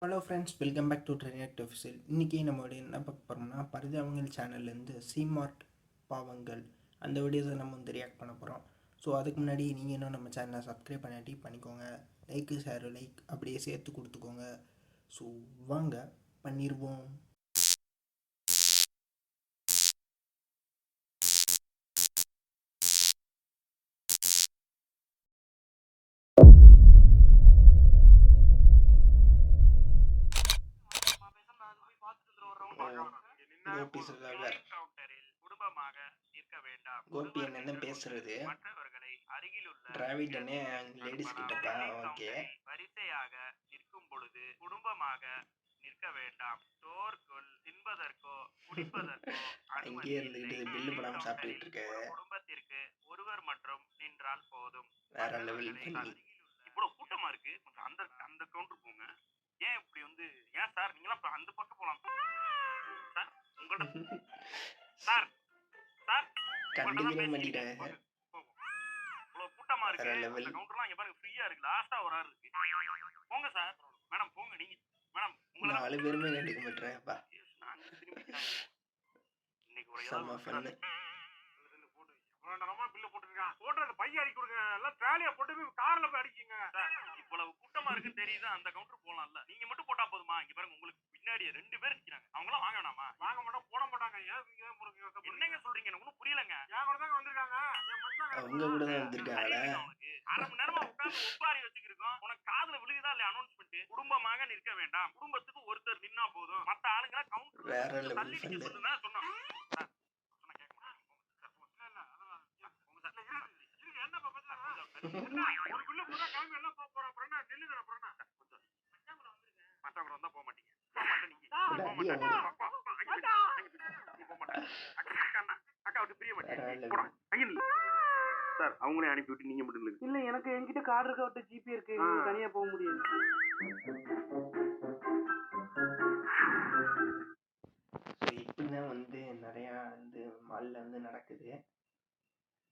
Hello friends, welcome back to trained ஆஃபீஸில். இன்றைக்கி நம்மளுடைய என்ன பார்க்க போகிறோம்னா, பரிதாபங்கள் சேனல்லேருந்து சிமார்ட் பாவங்கள் அந்த வீடியோஸை நம்ம வந்து ரியாக்ட் பண்ண போகிறோம். ஸோ அதுக்கு முன்னாடி நீங்கள் இன்னும் நம்ம சேனலை சப்ஸ்கிரைப் பண்ணாட்டி பண்ணிக்கோங்க. லைக்கு ஷேர் லைக் அப்படியே சேர்த்து கொடுத்துக்கோங்க. ஸோ வாங்க பண்ணிடுவோம். கோபி சுதாகர் கோபி என்ன பேசுறது டிராவிடனே லேடிஸ் கிட்டப்பா. ஓகே, வரிசையாக நிற்கும் பொழுது குடும்பமாக நிற்க வேண்டாம். சோர்க்குள் தின்பதற்கோ குடிப்பதற்கோ அங்கேயே இருந்துக்கிட்டு பில்லு படாமல் சாப்பிட்டுட்டு இருக்க. குடும்பத்திற்கு ஒருவர் மற்றும் நின்றால் போதும். வேற லெவல் பண்ணி இவ்வளவு கூட்டமா இருக்கு, கொஞ்சம் அந்த அந்த கவுண்டர் போங்க. ஏன் இப்படி வந்து ஏன் சார் நீங்களாம் அந்த பக்கம் போலாம் சார். உங்கள்ட்ட சார் சார் கண்டுக்கவே மாட்டேங்கிறாங்க. இவ்வளவு கூட்டமா இருக்கு, அந்த கவுண்டர்லாம் இங்க பாருங்க ஃப்ரீயா இருக்கு. லாஸ்டா ஒரு ஆள் இருக்கு, போங்க சார். மேடம் போங்க, நீங்க மேடம் உங்களை 4 பேருமே கண்டுக்க மாட்டேறேன்ப்பா. இன்னைக்கு ஒரு செம்ம ஃபன்னு. பில்ல போட்டுருக்கான், போட்டு பைய அடிக்க கொடுங்க, எல்லாம் ட்ராலியா போட்டு கார்ல போய் அடிக்குங்க. இவ்வளவு கூட்டமா இருக்குன்னு தெரியுது, அந்த கவுண்டர் போலாம்ல. நீங்க மட்டும் போட்டா போதுமா? இங்க பாருங்க, உங்களுக்கு பின்னாடி 2 பேர் நிக்கிறாங்க. அவங்க எல்லாம் வாங்க வேணாமா? வாங்க மாட்டோம், போட மாட்டாங்க. என்னங்க சொல்றீங்க? ஒன்னும் புரியலங்க. என் கூட தான் வந்திருக்காங்க, அவங்க கூட தான் வந்திருக்காங்களா? அரை மணி நேரமா உட்கார்ந்து ஒப்பாரி வச்சுக்கிருக்கோம். உனக்கு காதுல விழுகுதா இல்லையா அனௌன்ஸ்மெண்ட்? குடும்பமாக நிற்க வேண்டாம், குடும்பத்துக்கு ஒருத்தர் நின்னா போதும். மத்த ஆளுங்க கவுண்டர் வேற லெவல் தள்ளி நிக்க ஃபன்னு. சொல்லுங்க சொன்னோம். சார் அவங்களே அனுப்பி விட்டு நீங்க மட்டும் இல்ல, எனக்கு என்கிட்ட கார்டு இருக்க விட்டு ஜிபே இருக்கு, தனியா போக முடியாது. ஸோ இப்படிதான் வந்து நிறையா வந்து மாலில் வந்து நடக்குது.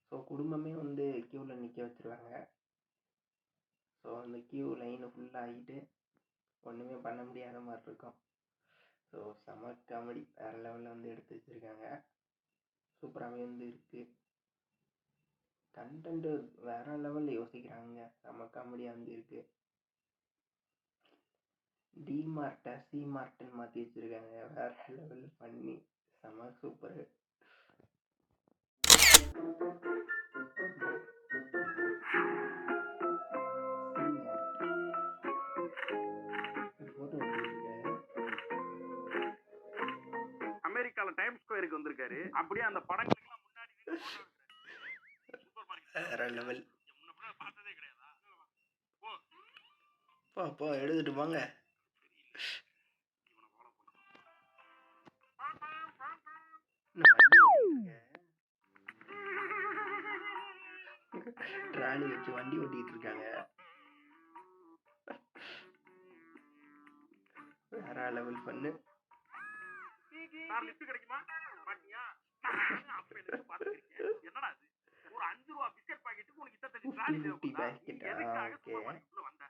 ஸோ குடும்பமே வந்து க்யூவில் நிற்க வச்சுருவாங்க. ஸோ அந்த க்யூ லைனு ஃபுல்லாகிட்டு ஒன்றுமே பண்ண முடியாத மாதிரி இருக்கும். ஸோ செம காமெடி வேறு லெவலில் வந்து எடுத்து வச்சுருக்காங்க. சூப்பராகவே வந்து இருக்குது. கண்டென்ட்டு வேறு லெவலில் யோசிக்கிறாங்க. செம காமெடியாக வந்து இருக்குது. டிமார்ட்டை சிமார்ட்டுன்னு மாற்றி வச்சுருக்காங்க. வேறு லெவல் பண்ணி செம சூப்பரு. அமெரிக்கால டைம் ஸ்கொயருக்கு வந்திருக்காரு. அப்படியே அந்த படங்களுக்கு முன்னாடி சூப்பர் மார்க்கெட் வேற லெவல். முன்ன பார்த்ததே கிடையாதா? போ எடுத்துட்டு போங்க. ட்ராலி வச்சு வண்டி ஓட்டிட்டு இருக்காங்க. வேற லெவல் பண்ணு. கிடைக்குமா பாத்தியா? என்னடா இது, ஒரு 5 ரூபா பிஸ்கட் பாக்கெட்டுக்கு உனக்கு இத்தனை ட்ராலி தேவைப்படுதா? எதுக்காக சூப்பர் மார்க்கெட்ல வந்த?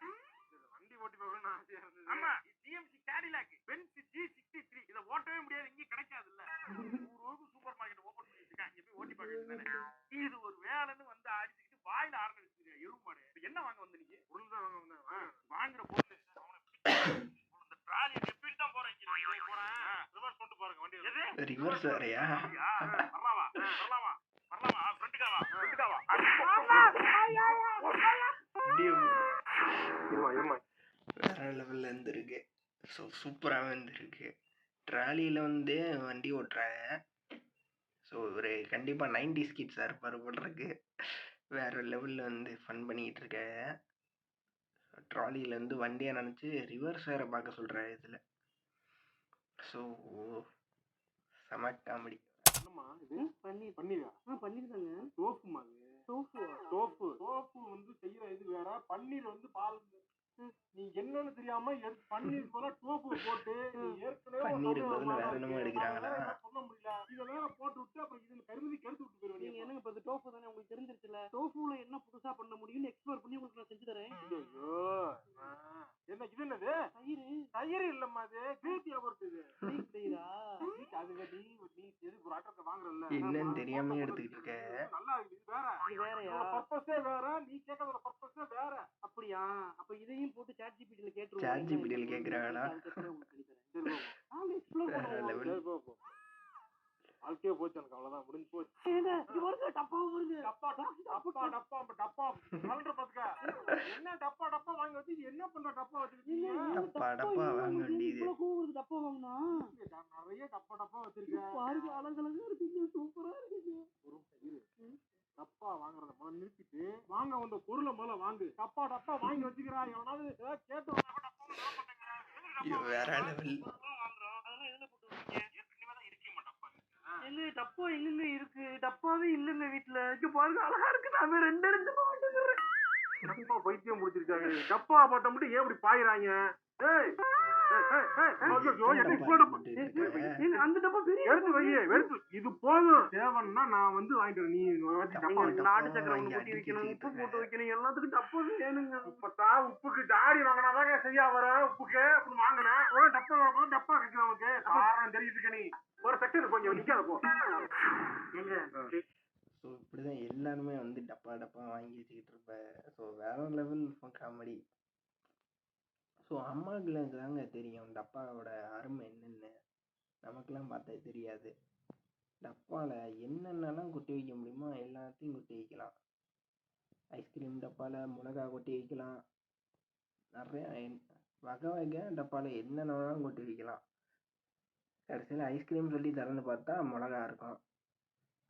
வண்டி ஓட்டி போகணும்னு ஆசையா இருந்தது. ஆமா, ஜிஎம்சி கேடிலாக் பென்ஸ் G63 இத ஓட்டவே முடியாது, இங்க கிடைக்காது இல்ல. 100 ரூபாய்க்கு சூப்பர் மார்க்கெட் ஓபன் பண்ணி வச்சிருக்காங்க, இங்க போய் ஓட்டி பார்க்க வேண்டியதானே. இது ஒரு வேலைன்னு வந்து அடிச்சிட்டு வாயில ஆரம்பிச்சிருக்க எருமாடு. என்ன வாங்க வந்த நீங்க? பொருள் தான் வாங்க வந்தேன். வாங்குற பொருள் இந்த ட்ராலி எப்படி தான் போறேன் ரிவர்ஸ் கொண்டு பாருங்க வண்டி. எது ரிவர்ஸ் வேறயா? வரலாமா வரலாமா வரலாமா? ஃப்ரண்ட்கா வா, ஃப்ரண்ட்கா வா. வேற லெவல்ல இருந்துருக்கு. ஸோ சூப்பராக இருந்துருக்கு. ட்ராலியில் வந்து வண்டி ஓட்டுறாங்க. ஸோ ஒரு கண்டிப்பாக 90s கிட்ஸாக இருப்பார் போடுறதுக்கு. வேறு லெவலில் வந்து ஃபன் பண்ணிக்கிட்டு இருக்காங்க. ட்ராலியிலேருந்து வண்டியை நினச்சி ரிவர்ஸ் வேறு பார்க்க சொல்கிறாரு இதில். ஸோ செம காமெடி. என்னம்மா இது? பன்னீரா? பண்ணிருக்காங்க. டோஃபுமா? டோஃபு வந்து செய்யற இது வேற, பன்னீர் வந்து பால். நீ என்னன்னு தெரியாம பன்னீர் போல டோஃபு போட்டு ஏற்கனவே பன்னீருக்கு பதில் வேற என்னமோ எடுக்கிறாங்களா? சொல்ல முடியல. இதை வேற போட்டு விட்டு அப்புறம் இதுல கருமதி கருத்து விட்டு போயிருவீங்க. நீங்க என்னங்க இப்ப டோஃபு தானே உங்களுக்கு தெரிஞ்சிருச்சுல. டோஃபுல என்ன புதுசா பண்ண முடியும்னு எக்ஸ்ப்ளோர் பண்ணி உங்களுக்கு நான் செஞ்சு தரேன். ஐயோ, என்ன என்ன இது என்னது தயிர் இல்லம்மா அது கிரீக் யோகர்ட் இது அது நீ எதுக்கு ஒரு ஆட்டத்தை வாங்குறல்ல என்னன்னு தெரியாம எடுத்துக்கிட்டு இருக்க. நல்லா இருக்கு. இது வேறயா பர்பஸே வேற, நீ கேட்கறதோட பர்பஸே வேற. அப்படியா? அப்ப இதையும் போட்டு சாட் ஜிபிடில கேட்றோம். சாட் ஜிபிடில கேக்குறாடா. வேற லெவல். வாழ்க்கையே போச்சு எனக்கு, அவ்வளவுதான் முடிஞ்சு போச்சு. என்ன டப்பா வாங்கி வச்சு என்ன பண்ற? டப்பா வச்சிருக்கீங்க? டப்பா வாங்க வேண்டியது. நிறைய டப்பா வச்சிருக்கேன். பாருங்க, அழகழகா இருக்குங்க, சூப்பரா இருக்குங்க. டப்பா வாங்குறத முதல்ல நிறுத்திட்டு வாங்க, வந்த பொருளை முதல்ல வாங்கு. டப்பா வாங்கி வச்சுக்கிறா. எவனாவது கேட்டு வேற லெவல். எங்க டப்பா எங்க இருக்கு? டப்பாவே இல்லங்க வீட்டுல. இங்க பாருங்க, அழகா இருக்கு. நான் 2 மாட்டேங்கிறேன். டப்பா பைத்தியம் முடிச்சிருக்காங்க. டப்பா பாட்ட மட்டும் ஏன் இப்படி பாயிறாங்க? அந்த டப்பா பெரிய எடுத்து வை. இது போதும். தேவன்னா நான் வந்து வாங்கிட்டு நீ நாட்டு சக்கரை ஒண்ணு கொட்டி வைக்கணும், உப்பு போட்டு வைக்கணும், எல்லாத்துக்கும் டப்பா வேணுங்க. இப்பதான் உப்புக்கு ஜாடி வாங்கினாதாங்க சரியா வரும். உப்புக்கு அப்படின்னு வாங்கினேன். டப்பா கிடைக்கும் நமக்கு. காரணம் தெரியுதுக்க. நீ ஒரு செக்ஷன் கொஞ்சம் நிக்காத போ. ஸோ இப்படிதான் எல்லாருமே வந்து டப்பா வாங்கி வச்சுக்கிட்டு இருப்ப. ஸோ வேற லெவல் காமெடி. ஸோ அம்மாக்களுக்கு தாங்க தெரியும் டப்பாவோட அருமை என்னென்னு. நமக்கெல்லாம் பார்த்தா தெரியாது. டப்பாவில் என்னென்னலாம் கொட்டி வைக்க முடியுமோ எல்லாத்தையும் கொட்டி வைக்கலாம். ஐஸ்கிரீம் டப்பாவில் மிளகா கொட்டி வைக்கலாம். நிறைய வகை டப்பாவில் என்னென்னலாம் கொட்டி வைக்கலாம். கடைசியில் ஐஸ்கிரீம் சொல்லி திறந்து பார்த்தா மிளகா இருக்கும்.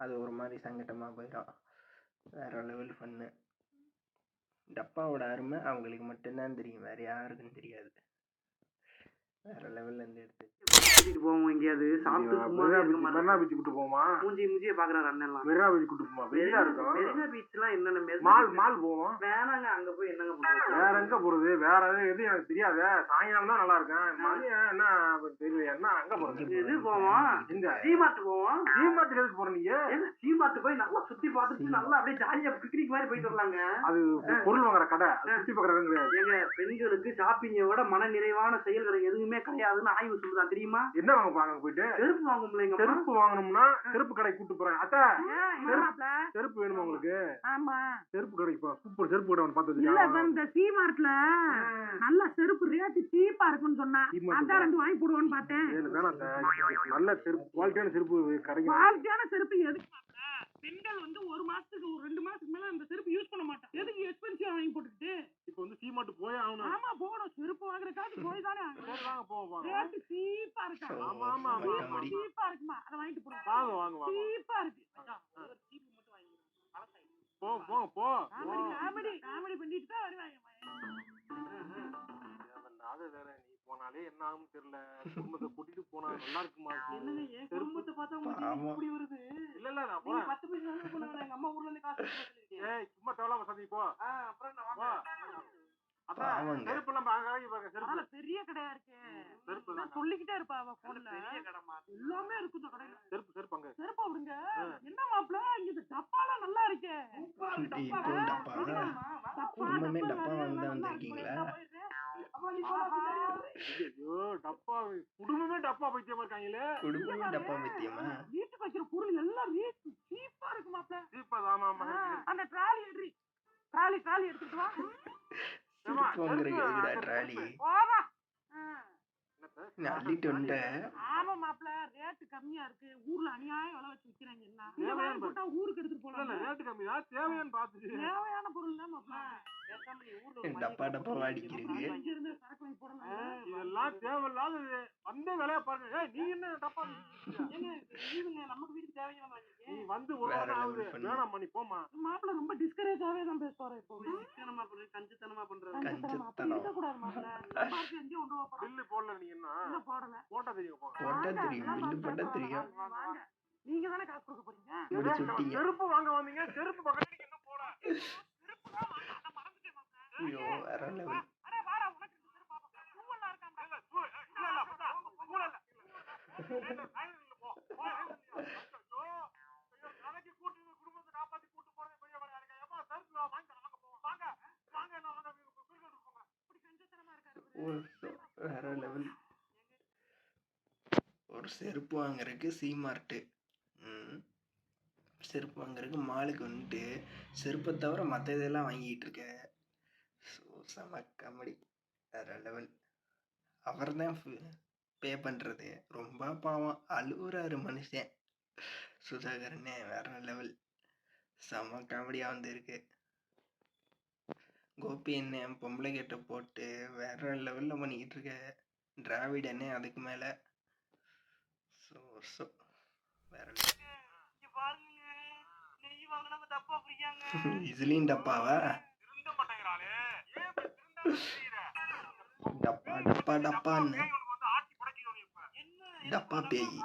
அது ஒரு மாதிரி சங்கட்டமாக போயிடும். வேற லெவல் ஃபன்னு. டப்பாவோட அருமை அவங்களுக்கு மட்டும்தான் தெரியும், வேற யாருக்கும் தெரியாது. வேற லெவல்ல இருந்து எடுத்து போவோம். எங்கேயாவது சாப்பிட்டு மெரினா பீச் கூட்டு போமா? மூஞ்சிய பாக்குறாரு அண்ணன். மெரினா பீச் கூட்டு போமா? வெளியா இருக்கும். மெரினா பீச் எல்லாம் என்னென்ன மால் போவோம். வேணாங்க, அங்க போய் என்னங்க பண்றது? வேற எங்க போறது? வேற எது எனக்கு தெரியாது. சாயங்காலம் தான் நல்லா இருக்கும். மதியம் என்ன தெரியல. என்ன அங்க போறது? எது போவோம்? எங்க? ஜிமார்ட் போவோம். ஜிமார்ட் எதுக்கு போற நீங்க? ஜிமார்ட் போய் நல்லா சுத்தி பார்த்துட்டு நல்லா அப்படியே ஜாலியா பிக்னிக் மாதிரி போயிட்டு வரலாங்க. அது பொருள் வாங்குற கடை, சுத்தி பார்க்கற இடம் கிடையாது. எங்க பெண்களுக்கு ஷாப்பிங்கை விட மன நிறைவான செயல்கள் எதுவுமே கிடையாதுன்னு ஆய்வு சொல்லுதா தெரியுமா? என்ன வாங்க போறாங்க? போயிட்டு செருப்பு வாங்க முடியல. செருப்பு வாங்கணும்னா செருப்பு கடை கூட்டு போறேன். அத்தா செருப்பு வேணுமா உங்களுக்கு? ஆமா, செருப்பு கடைக்கு சூப்பர் செருப்பு கடை ஒன்று பார்த்தது இல்ல. இந்த சீமார்ட்ல நல்ல செருப்பு ரேட் சீப்பா இருக்குன்னு சொன்னா அதான் 2 வாங்கி போடுவோன்னு பார்த்தேன். வேணாம், நல்ல செருப்பு குவாலிட்டியான செருப்பு கிடைக்கும். குவாலிட்டியான செருப்பு எதுக்கு? பெண்கள் வந்து 1 மாசத்துக்கு 2 மாசத்துக்கு மேல அந்த செருப்பு யூஸ் பண்ண மாட்டாங்க. எதுக்கு எக்ஸ்பென்சிவா வாங்கி போட்டுக்கிட்டு? இப்போ வந்து சீமார்ட் போய் ஆகணும். ஆமா, போகணும். செருப்பு வாங்குறதுக்காக போய் தானே ஆகணும். வாங்க போவோம். ரேட் சீப்பா இருக்கு. ஆமா சீப்பா இருக்குமா? அத வாங்கிட்டு போறோம். வாங்க சீப்பா இருக்கு. சீப்பு மட்டும் வாங்கிடுறோம். போ காமெடி பண்ணிட்டு தான் வருவாங்க. அது வேற, நீ போனாலே என்ன ஆகும் தெரியல. குடும்பத்தை கூட்டிட்டு போனா நல்லா இருக்குமா? என்னங்க ஏன் குடும்பத்தை பார்த்தா உங்களுக்கு இப்படி வருது? இல்ல நான் போறேன். 10 பைசா பண்ணுவேன். எங்க அம்மா ஊர்ல இருந்து காசு கொடுத்துருக்கேன். ஏய் சும்மா தேவலாம சந்தி போ. அப்புறம் நான் வாங்க. அதான் செருப்பு எல்லாம் பாருங்க. பெரிய கடையா இருக்கு. செருப்பு தான் சொல்லிக்கிட்டே இருப்பா அவ போன்ல. பெரிய கடைமா எல்லாமே இருக்கு இந்த கடையில. செருப்பு அங்க. செருப்பு விடுங்க. என்ன மாப்ள இங்க டப்பால நல்லா இருக்கே. குடும்பமே டப்பா வாங்க வந்திருக்கீங்களா? ஐயோ டப்பா, குடும்பமே டப்பா பைத்தியமா இருக்காங்களே. குடும்பமே டப்பா பைத்தியமா? வீட்டுக்கு வைக்கிற பொருள் எல்லாம் சீப்பா இருக்கு மாப்ள. சீப்பா தான். ஆமா, அந்த ட்ராலி எடுத்துட்டு வா. ட்ராலி அள்ளிட்டு வந்து. ஆமா மாப்ள, ரேட் கம்மியா இருக்கு. ஊர்ல அநியாயம் விலை வச்சு விக்கிறாங்க. என்ன போட்டா ஊருக்கு எடுத்துட்டு போலாம். ரேட் கம்மியா தேவையான பாத்து தேவையான பொருள் தான் மாப்ள. டப்பா அடிக்கிறீங்க. இதெல்லாம் தேவையில்லாதது. வந்த விலைய பாருங்க. நீ என்ன டப்பா நமக்கு வீட்டுக்கு தேவையான நீ வந்து ஒரு வாரம் ஆகுது. வேணாம் மணி போமா. மாப்ள ரொம்ப டிஸ்கரேஜாவே தான் பேசுறாரு. இப்போ கஞ்சத்தனமா பண்றாரு. இருக்க கூடாது மாப்ள. எங்க கொண்டு வா பில்லு போடல. நீ என்ன போடல? போட்டா தெரியும். பில்லு போட்டா தெரியும். நீங்க தானே காசு கொடுக்க போறீங்க. செருப்பு வாங்க வந்தீங்க. செருப்பு பக்கத்துல நீங்க என்ன போட? செருப்பு தான் வாங்க. அத மறந்துட்டேன் மாப்ள. ஐயோ வேற லெவல். அட வாடா, உனக்கு செருப்பு பாப்பா. பூவெல்லாம் இருக்காம்டா. இல்ல பூ இல்ல. போ. கடைக்கு கூட்டி குடும்பத்தை காப்பாத்தி கூட்டு போறது பெரிய வேலையா இருக்கா? ஏப்பா செருப்பு வாங்க போவோம். வாங்க என்ன வாங்க. இப்படி கஞ்சத்தனமா இருக்காரு. வேற லெவல். ஒரு செருப்பு வாங்குறதுக்கு C-Mart, செருப்பு வாங்குறதுக்கு மாலுக்கு வந்துட்டு செருப்பை தவிர மற்ற இதெல்லாம் வாங்கிட்டு இருக்க. ஸோ செம காமெடி, வேற லெவல். அவர் தான் பே பண்ணுறது, ரொம்ப பாவம், அழுகுறாரு மனுஷன் சுதாகரனே. வேற லெவல், செம காமெடியாக வந்து இருக்கு. கோபி என்ன பொம்பளை கேட்ட போட்டு வேற லெவலில் பண்ணிக்கிட்டு இருக்க. டிராவிட் என்ன அதுக்கு மேலே. ஸோ ஸோ வேற இதுலேயும் டப்பாவா? டப்பா டப்பா டப்பான்னு டப்பா பேய்.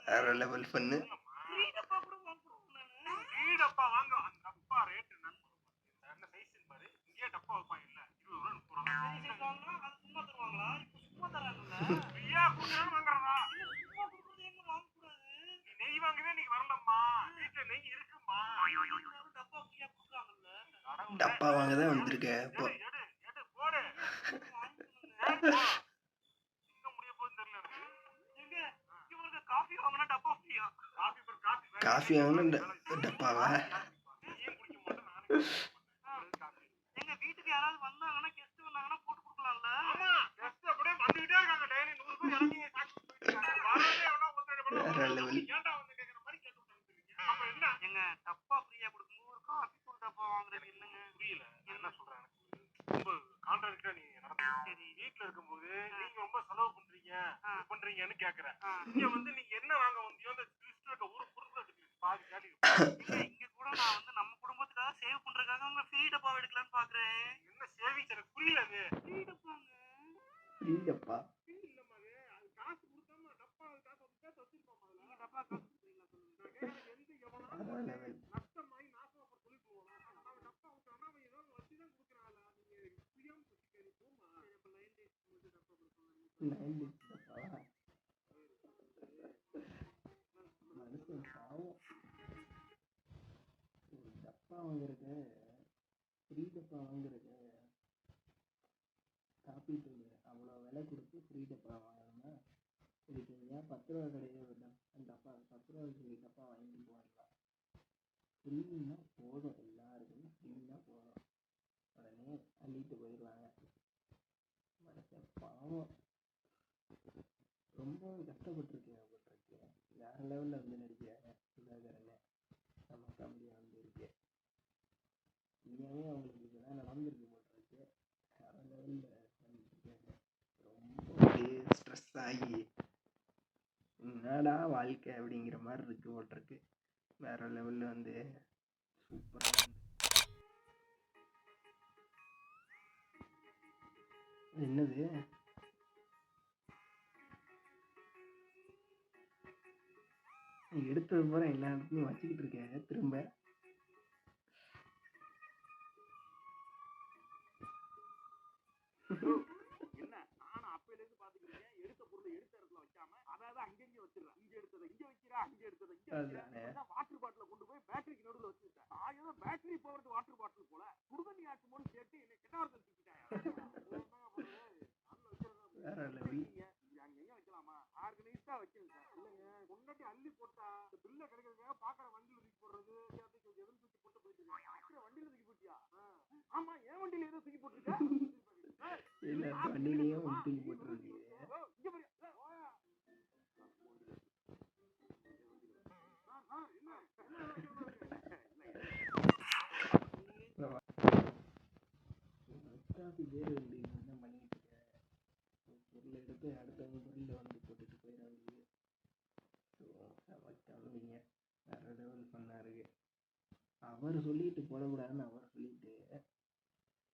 வேற லெவல் பண்ணு. டப்பா வாங்க தான் வந்திருக்க இப்போ. காஃபி வாங்கினா டப்பாவா? எங்க வீட்டுக்கு யாராவது வந்தாங்கன்னா கெஸ்ட் வந்தாங்கன்னா போட்டு கொடுக்கலாம்ல. கெஸ்ட் அப்படியே வந்துட்டே இருக்காங்க, டெய்லி 100 பேர் இறங்கி வேற லெவல். எங்க டப்பா ஃப்ரீயா கொடுக்கும்போது ஒரு காஃபி தூள் டப்பா வாங்குறது இல்லைங்க. புரியல என்ன சொல்றேன். ரொம்ப கான்ட்ராக்டா நீ நடந்து சரி வீட்டுல இருக்கும்போது நீங்க ரொம்ப செலவு பண்றீங்கன்னு கேக்குறேன். இங்க வந்து நீ என்ன வாங்க வந்தியோ அந்த லிஸ்ட் இருக்க ஒரு பொருள் பாதி காட்டி. இங்க கூட நான் வந்து நம்ம குடும்பத்துக்காக சேவ் பண்றதுக்காக உங்க ஃப்ரீ டப்பா எடுக்கலாம்னு பாக்குறேன். என்ன சேவிங்ஸ் எனக்கு புரியல. அது ஃப்ரீ டப்பாங்க. ஃப்ரீ டப்பா இல்லம்மா, அது காசு கொடுக்காம டப்பா காசு வச்சிருப்பாங்க. நீங்க டப்பா காசு கொடுக்குறீங்களா சொல்லுங்க. எந்த எவனா நஷ்டமாயி நாசமா சொல்லி போவான். அவன் டப்பா விட்டானா அவன் ஏதோ வச்சுதான் கொடுக்குறான். நீங்க புரியாம வச்சுக்காரு போமா. இப்ப 9 days வந்து டப்பா கொடுப்பாங்க. 9 days டப்பாவா? மனுஷன் பாவம். டப்பா வாங்குறது, ஃப்ரீ டப்பா வாங்குறது, காப்பி தூள் அவ்வளோ விலை கொடுத்து ஃப்ரீ டப்பா வாங்கணும்னா இதுக்கு ஏன் 10 ரூபா கடையில் டப்பா 10 ரூபா டப்பா வாங்கிட்டு போகலாம். ஃப்ரீன்னா போதும், எல்லாருக்குமே ஃப்ரீன்னா போதும், உடனே அள்ளிட்டு போயிடுவாங்க. மனுஷன் பாவம், ரொம்ப கஷ்டப்பட்டுருக்கேன். வேற லெவலில் வந்து நடிக்கிறாங்க சுதாகரனை. நம்ம காமெடியாக வந்து இருக்கு. இனியாவே அவங்களுக்கு இதெல்லாம் நடந்திருக்கு போட்டிருக்கு. வேற லெவலில் பண்ணிட்டுருக்காங்க. ரொம்ப அப்படியே ஸ்ட்ரெஸ் ஆகி என்னடா வாழ்க்கை அப்படிங்கிற மாதிரி இருக்கு போட்டிருக்கு. வேற லெவலில் வந்து சூப்பராக என்னது எடுத்தது போற எல்லா இடத்துலையும் வச்சுக்கிட்டு இருக்கேன் திரும்ப. என்ன நானும் அப்பையில இருந்து பாத்துக்கிறேன். எடுத்த பொருளை எடுத்த இடத்துல வைக்காம அதாவது அங்கங்க வச்சிடறேன். இங்க எடுத்ததை இங்க வைக்கிறா, அங்க எடுத்ததை இங்க வைக்கிறா. வாட்டர் பாட்டில கொண்டு போய் பேட்டரிக்கு நடுவுல வச்சுட்டேன். நான் ஏதோ பேட்டரி போறது வாட்டர் பாட்டில் போல சுடுதண்ணி ஆச்சுமோன்னு கேட்டு என்ன கிணறு தூக்கிட்டாயா. வேற லெவல். அங்கங்க வைக்கலாமா? ஆர்கனைஸ்டா வைக்கணும் சார். இல்லைங்க முன்னாடி அள்ளி போட்டா பில்ல கிடைக்கிறதுக்காக பாக்குற வண்டியில தூக்கி போடுறது எதுவும் தூக்கி போட்டு போயிட்டு வண்டியில தூக்கி போட்டியா? ஆமா, என் வண்டியில ஏதோ தூக்கி போட்டுருக்க. இல்ல வண்டியிலேயே தூக்கி போட்டுருக்கு. பேர் வந்து என்ன பண்ணிட்டு இருக்க, பொருள் எடுத்து அடுத்தவங்க பொருள் வந்து போட்டுட்டு போயிடாது. காமெடிங்க, வேற லெவல் பண்ணாரு. அவர் சொல்லிட்டு போடக்கூடாதுன்னு அவர் சொல்லிட்டு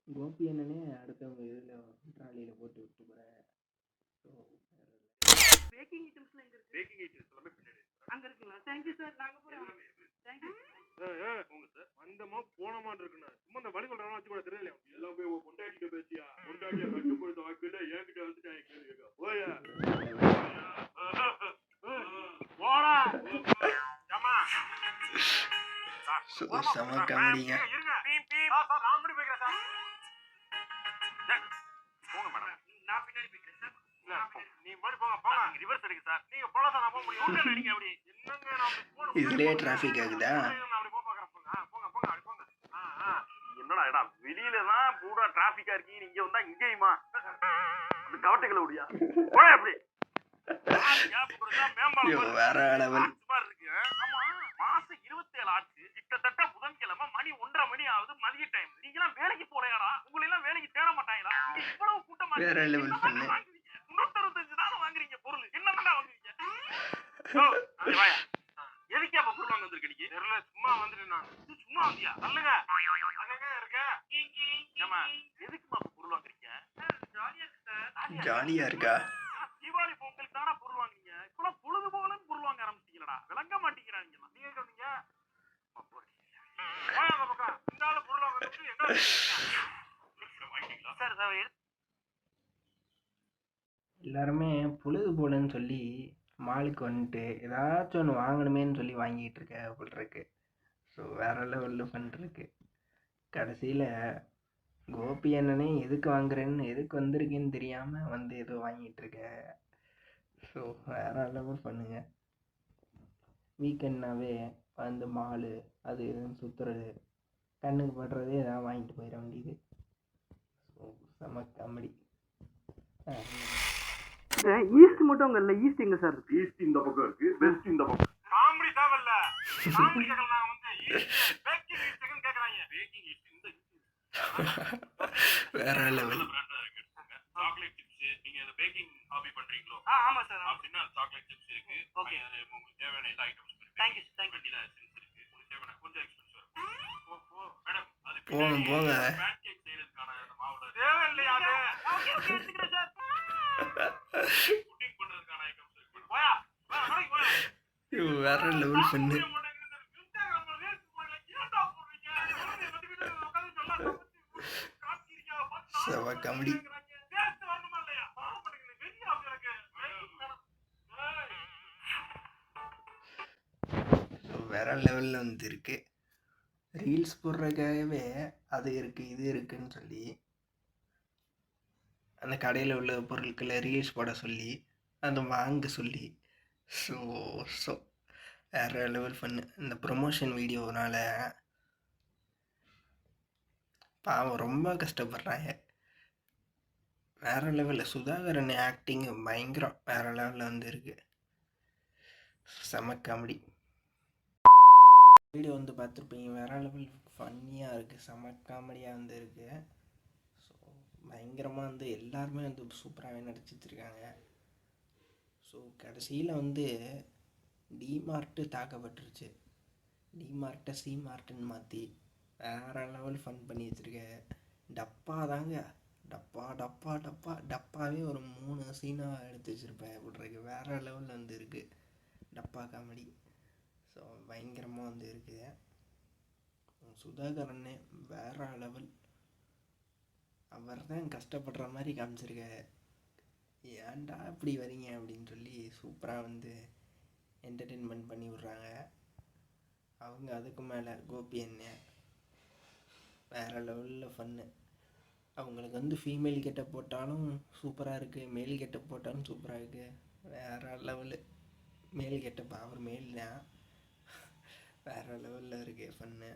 கோபி அண்ணனே அடுத்தவங்க இதில் ட்ராலியில் போட்டு விட்டு போகிறேன். பேக்கிங் ஐட்டம்ஸ்லாம் எங்க இருக்கு? பேக்கிங் ஐட்டம்ஸ் எல்லாமே பின்னாடி அங்க இருக்குங்களா? Thank you sir. நாங்க போறோம். Thank you. போங்க சார். வந்தமா போனமான்னு இருக்குண்ணா. சும்மா இந்த வழி சொல்றவங்க வச்சு கூட தெரியல. எல்லாம் போய் பொண்டாட்டிட்ட பேசியா? பொண்டாட்டியா கட்டு போயிட்டு வாக்கில என்கிட்ட வந்துட்டு கேள்வி கேட்க போயா போடா. ஏமா செம காமெடிங்க. சார் நான் முன்னாடி போய்க்கிறேன் சார். போங்க மேடம். நான் பின்னாடி போய்க்கிறேன் சார். இல்ல நீ முன்னாடி போங்க போங்க. ரிவர்ஸ் எடுங்க சார். நீங்க போலாம் சார் நான் போக முடியும். உள்ள நடிங்க அப்படி. என்னங்க நான் அப்படி போன இதுலயே டிராஃபிக் ஆகுதா? நான் அப்படி போக பாக்குறேன். போங்க போங்க அப்படி போங்க. என்னடா இடம் வெளியில தான் பூரா டிராபிக்கா இருக்கீங்க, இங்க வந்தா இங்கேயுமா அந்த கவட்டைகளை முடியா போய் அப்படி வேற லெவல். இருக்கு. ஆமா மாசம் 27 ஆச்சு, கிட்டத்தட்ட புதன்கிழமை மணி 1:30 மணி ஆகுது, மதிய டைம். நீங்க எல்லாம் வேலைக்கு போலையாடா? உங்களை எல்லாம் வேலைக்கு தேட மாட்டாங்களா? இங்க இவ்வளவு கூட்டமா வேற லெவல் பண்ணு. 365 நாள் வாங்குறீங்க பொருள், என்னதான் வாங்குறீங்க? வாயா, எதுக்கு அப்ப பொருள் வாங்க வந்திருக்க? நீங்க தெரியல சும்மா வந்துட்டேன் நான். சும்மா வந்தியா? சொல்லுங்க அங்கங்க இருக்க. ஏமா எதுக்குமா அப்ப பொருள் வாங்குறீங்க? ஜாலியா இருக்கு சார். ஜாலியா இருக்கா? தீபாவளி பொங்கலுக்கு தானே பொருள் வாங்குறீங்க, இப்ப பொழுது போகலன்னு பொருள் வாங்க ஆரம்பிச்சிட்டீங்களா? விளங்க மாட்டேங்கிறாங்க. நீங்க சொன்னீங்க பக்கம் இந்த ஆளு பொருள் வாங்குறதுக்கு என்ன வாங்கிட்டீங்களா சார்? சார் எல்லாருமே பொழுது போலன்னு சொல்லி மாலுக்கு வந்துட்டு ஏதாச்சும் ஒன்று வாங்கணுமேன்னு சொல்லி வாங்கிட்டு இருக்க அப்படி இருக்கு. ஸோ வேற லெவலில் பண்ணிருக்கு. கடைசியில் கோபி அண்ணனே எதுக்கு வாங்குறேன்னு எதுக்கு வந்திருக்கேன்னு தெரியாமல் வந்து ஏதோ வாங்கிட்டு இருக்க. ஸோ வேற லெவல் பண்ணுங்க. வீக்கெண்ட்னாவே வந்து மாலு அது இதுன்னு சுற்றுறது, கண்ணுக்கு படுறதே ஏதாவது வாங்கிட்டு போயிட வேண்டியது. ஸோ செம காமெடி. ஈஸ்ட் மட்டும் அங்க இல்ல. ஈஸ்ட் எங்க சார் இருக்கு? ஈஸ்ட் இந்த பக்கம் இருக்கு, வெஸ்ட் இந்த பக்கம். காமெடி தேவையில்ல. காமெடி கேட்கல. நான் வந்து பேக்கிங் ஈஸ்ட்னு கேக்குறாங்க. பேக்கிங் ஈஸ்ட் இந்த வேற லெவல். Chocolate chips. நீங்க இந்த பேக்கிங் ஹாபி பண்றீங்களோ? ஆமா சார். அப்படின்னா சாக்லேட் சிப்ஸ் இருக்கு. ஓகே, உங்களுக்கு தேவையான எல்லா ஐட்டம்ஸ் இருக்கு. Thank you thank you. Vanilla essence இருக்கு. உங்களுக்கு தேவையான கொஞ்சம் எக்ஸ்பென்சிவ் இருக்கும் மேடம். அது போங்க போங்க. பேன் கேக் செய்யறதுக்கான அந்த மாவுல தேவையில்லையா அது? ஓகே ஓகே எடுத்துக்கிறேன் சார். புட்டிங் பண்றதுக்கான ஐட்டம்ஸ் இருக்கு. போயா நாளைக்கு போயா. வேற லெவல் பண்ணு. செம காமெடி. வேற லெவலில் வந்து இருக்கு. ரீல்ஸ் போடுறதுக்காகவே அது இருக்குது இது இருக்குன்னு சொல்லி அந்த கடையில் உள்ள பொருட்களை ரீல்ஸ் போட சொல்லி அதை வாங்க சொல்லி ஸோ ஸோ வேற லெவல் பண்ணு. இந்த ப்ரொமோஷன் வீடியோனால பாவம் ரொம்ப கஷ்டப்படுறாங்க. வேற லெவலில் சுதாகரன் ஆக்டிங் பயங்கரம். வேற லெவலில் வந்து இருக்கு. செம காமெடி. வீடியோ வந்து பார்த்துருப்பீங்க. வேற லெவல் ஃபன்னியாக இருக்குது, செம காமெடியாக வந்து இருக்குது. ஸோ பயங்கரமாக வந்து எல்லாருமே வந்து சூப்பராகவே நடிச்சு வச்சுருக்காங்க. ஸோ கடைசியில் வந்து டிமார்ட்டு தாக்கப்பட்டுருச்சு. டிமார்ட்டை சிமார்ட்டுன்னு மாற்றி வேற லெவல் ஃபன் பண்ணி வச்சுருக்கேன். டப்பா தாங்க, டப்பா டப்பா டப்பா டப்பாவே ஒரு 3 சீனாக எடுத்து வச்சுருப்பேன். அப்படி இருக்கு. வேற லெவலில் வந்து இருக்குது டப்பா காமெடி. ஸோ பயங்கரமாக வந்து இருக்குது. சுதாகரனே வேற லெவல். அவர் தான் கஷ்டப்படுற மாதிரி காமிச்சிருக்க. ஏன்டா இப்படி வரீங்க அப்படின்னு சொல்லி சூப்பராக வந்து என்டர்டெயின்மெண்ட் பண்ணி விட்றாங்க அவங்க. அதுக்கு மேலே கோபி அண்ணன் வேறு லெவலில் ஃபன்னு. அவங்களுக்கு வந்து ஃபீமேல் கெட்ட போட்டாலும் சூப்பராக இருக்குது, மேல் கெட்ட போட்டாலும் சூப்பராக இருக்குது. வேறு லெவலு. மேல் கெட்டப்பா அவர் மேல் தான். வேறு லெவலில் இருக்குது ஃபன்னு.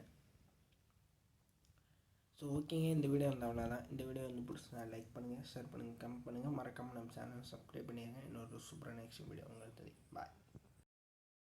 ஸோ ஓகேங்க, இந்த வீடியோ வந்து அவ்வளோதான். இந்த வீடியோ வந்து பிடிச்சா லைக் பண்ணுங்கள், ஷேர் பண்ணுங்கள், கமெண்ட் பண்ணுங்கள். மறக்காமல் நம்ம சேனல் சப்ஸ்கிரைப் பண்ணிடுங்க. இன்னொரு சூப்பரான நெக்ஸ்ட் வீடியோ உங்களுக்கு தெரியும். பாய்.